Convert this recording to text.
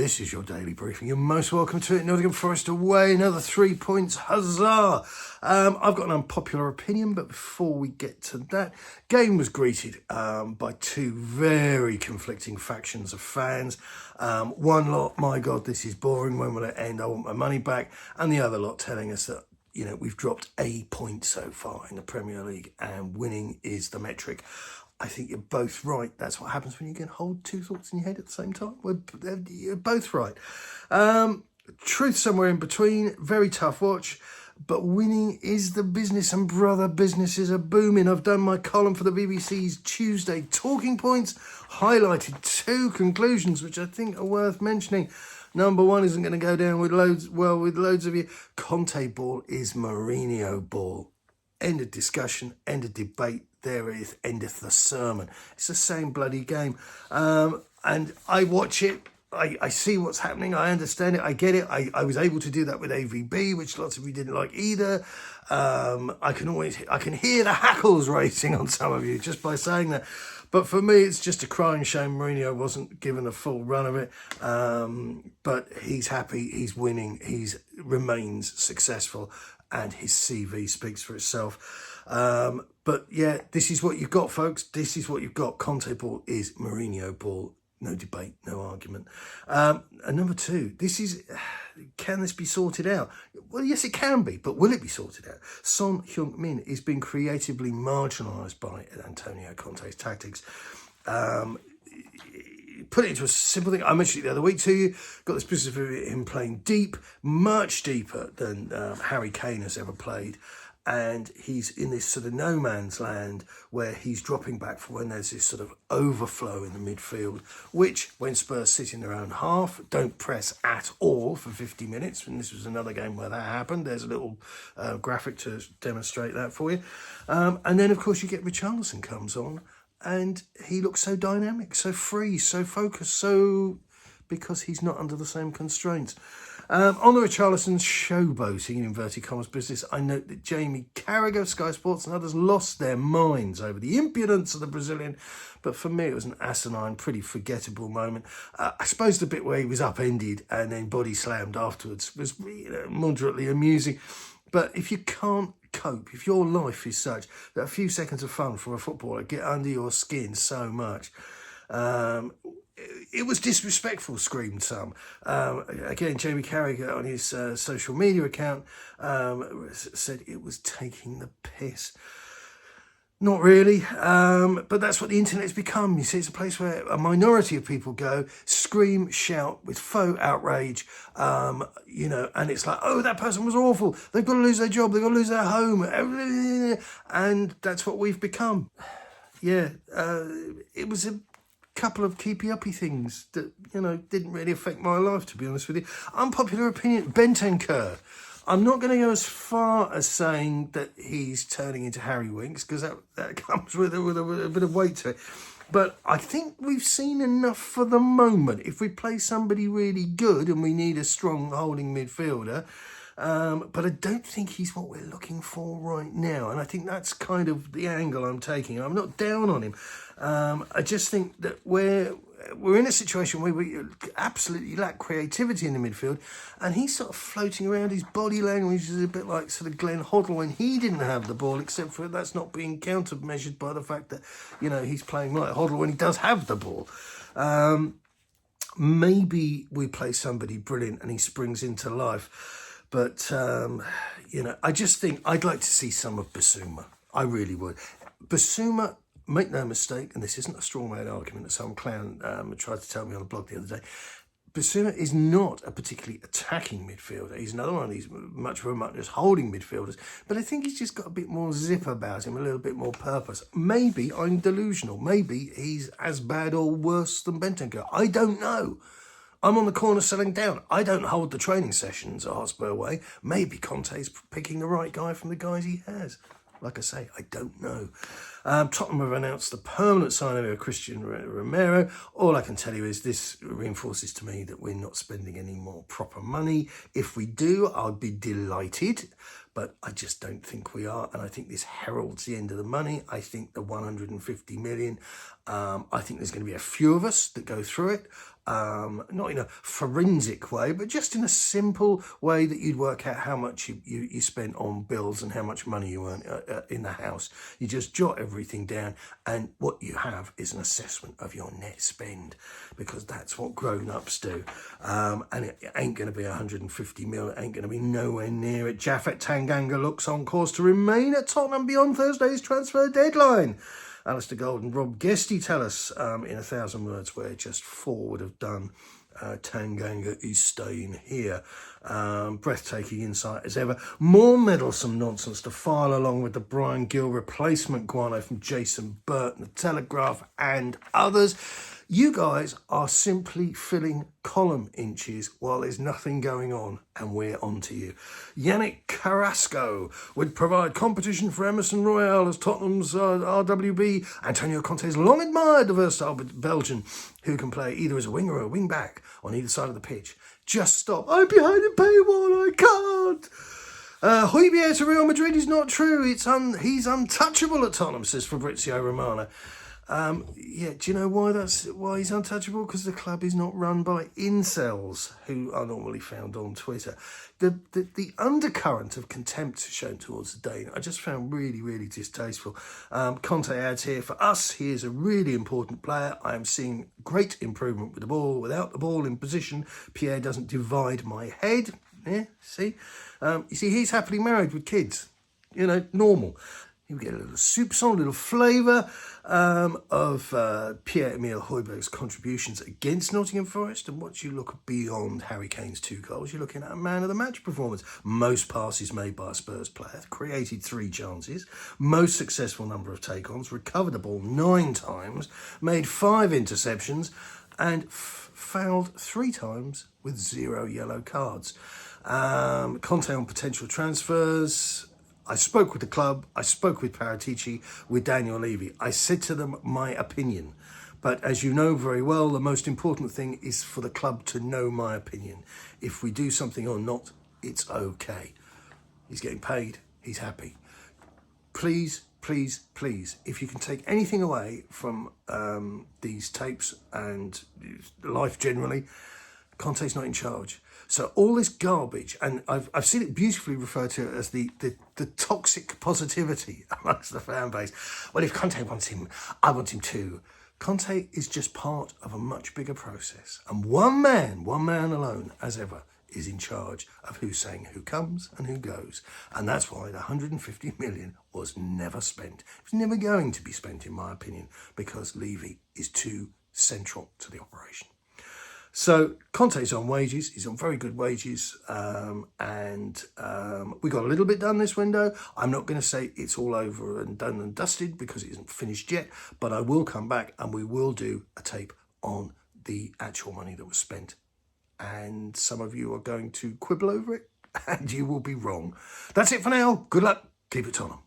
This is your daily briefing. You're most welcome to it. Nottingham Forest away, another 3 points. Huzzah! I've got an unpopular opinion, but before we get to that, game was greeted by two very conflicting factions of fans. One lot, my God, this is boring. When will it end? I want my money back. And the other lot telling us that, you know, we've dropped a point so far in the Premier League and winning is the metric. I think you're both right. That's what happens when you can hold two thoughts in your head at the same time. You're both right. Truth somewhere in between. Very tough watch. But winning is the business, and brother, businesses are booming. I've done my column for the BBC's Tuesday Talking Points, highlighted two conclusions which I think are worth mentioning. Number one isn't going to go down with loads of you. Conte ball is Mourinho ball. End of discussion, end of debate. There it is, endeth the sermon. It's the same bloody game. And I watch it. I see what's happening. I understand it. I get it. I was able to do that with AVB, which lots of you didn't like either. I can hear the hackles racing on some of you just by saying that. But for me, it's just a crying shame Mourinho wasn't given a full run of it. But he's happy. He's winning. He remains successful. And his CV speaks for itself. But yeah, this is what you've got, folks. This is what you've got. Conte ball is Mourinho ball. No debate, no argument. And number two, can this be sorted out? Well, yes, it can be, but will it be sorted out? Son Heung-min is being creatively marginalised by Antonio Conte's tactics. Put it into a simple thing. I mentioned it the other week to you. Got this business of him playing deep, much deeper than Harry Kane has ever played. And he's in this sort of no man's land where he's dropping back for when there's this sort of overflow in the midfield, which when Spurs sit in their own half, don't press at all for 50 minutes. And this was another game where that happened. There's a little graphic to demonstrate that for you. And then, of course, you get Richarlison comes on. And he looks so dynamic, so free, so focused, because he's not under the same constraints. On the Richarlison showboating in inverted commas business, I note that Jamie Carragher of Sky Sports and others lost their minds over the impudence of the Brazilian. But for me, it was an asinine, pretty forgettable moment. I suppose the bit where he was upended and then body slammed afterwards was moderately amusing. But if you can't cope, if your life is such that a few seconds of fun from a footballer get under your skin so much, it was disrespectful, screamed some. Again, Jamie Carragher on his social media account said it was taking the piss. Not really, but that's what the internet's become. You see, it's a place where a minority of people go, scream, shout with faux outrage, and it's like, oh, that person was awful. They've got to lose their job. They've got to lose their home. And that's what we've become. Yeah, it was a couple of keepy-uppy things that, didn't really affect my life, to be honest with you. Unpopular opinion, Bentancur. I'm not going to go as far as saying that he's turning into Harry Winks, because that comes with a bit of weight to it. But I think we've seen enough for the moment. If we play somebody really good and we need a strong holding midfielder, but I don't think he's what we're looking for right now. And I think that's kind of the angle I'm taking. I'm not down on him. I just think that we're in a situation where we absolutely lack creativity in the midfield, and he's sort of floating around. His body language is a bit like sort of Glenn Hoddle when he didn't have the ball, except for that's not being counter-measured by the fact that, he's playing like Hoddle when he does have the ball. Maybe we play somebody brilliant and he springs into life. But, I just think I'd like to see some of Bissouma. I really would. Bissouma, make no mistake, and this isn't a strawman argument that some clown tried to tell me on a blog the other day, Bissouma is not a particularly attacking midfielder. He's another one of these much holding midfielders. But I think he's just got a bit more zip about him, a little bit more purpose. Maybe I'm delusional. Maybe he's as bad or worse than Bentancur. I don't know. I'm on the corner selling down. I don't hold the training sessions at HOTSPUR way. Maybe Conte's picking the right guy from the guys he has. Like I say, I don't know. Tottenham have announced the permanent signing of Christian Romero. All I can tell you is this reinforces to me that we're not spending any more proper money. If we do, I'll be delighted. but I just don't think we are. And I think this heralds the end of the money. I think the 150 million, I think there's going to be a few of us that go through it. Not in a forensic way, but just in a simple way that you'd work out how much you spent on bills and how much money you earn in the house. You just jot everything down, and what you have is an assessment of your net spend, because that's what grown-ups do. And it ain't going to be 150 mil. It ain't going to be nowhere near it. Japhet Tanganga looks on course to remain at Tottenham beyond Thursday's transfer deadline. Alistair Gold and Rob Guesty tell us in 1,000 words where just 4 would have done. Tanganga is staying here. Breathtaking insight as ever. More meddlesome nonsense to file along with the Brian Gill replacement guano from Jason Burton, The Telegraph and others. You guys are simply filling column inches while there's nothing going on, and we're on to you. Yannick Carrasco would provide competition for Emerson Royale as Tottenham's RWB. Antonio Conte is long admired the versatile Belgian who can play either as a winger or a wing back on either side of the pitch. Just stop. I'm behind a paywall. I can't. Højbjerg to Real Madrid is not true. He's untouchable at Tottenham, says Fabrizio Romano. Yeah, do you know why he's untouchable? Because the club is not run by incels, who are normally found on Twitter. The undercurrent of contempt shown towards the Dane I just found really, really distasteful. Conte adds here, for us, he is a really important player. I am seeing great improvement with the ball. Without the ball in position, Pierre doesn't divide my head. Yeah, see? You see, he's happily married with kids. You know, normal. You get a little soupçon, a little flavour of Pierre-Emile Højbjerg's contributions against Nottingham Forest. And once you look beyond Harry Kane's 2 goals, you're looking at a man-of-the-match performance. Most passes made by a Spurs player, created 3 chances, most successful number of take-ons, recovered the ball 9 times, made 5 interceptions, and fouled 3 times with 0 yellow cards. Conte on potential transfers. I spoke with the club, I spoke with Paratici, with Daniel Levy. I said to them my opinion. But as you know very well, the most important thing is for the club to know my opinion. If we do something or not, it's okay. He's getting paid, he's happy. Please, please, please, if you can take anything away from these tapes and life generally, Conte's not in charge. So all this garbage, and I've seen it beautifully referred to as the toxic positivity amongst the fan base. Well, if Conte wants him, I want him too. Conte is just part of a much bigger process. And one man alone, as ever, is in charge of who's saying who comes and who goes. And that's why the 150 million was never spent. It's never going to be spent, in my opinion, because Levy is too central to the operation. So Conte's on wages, he's on very good wages, and we got a little bit done this window. I'm not going to say it's all over and done and dusted because it isn't finished yet, but I will come back and we will do a tape on the actual money that was spent. And some of you are going to quibble over it, and you will be wrong. That's it for now. Good luck. Keep it Tottenham.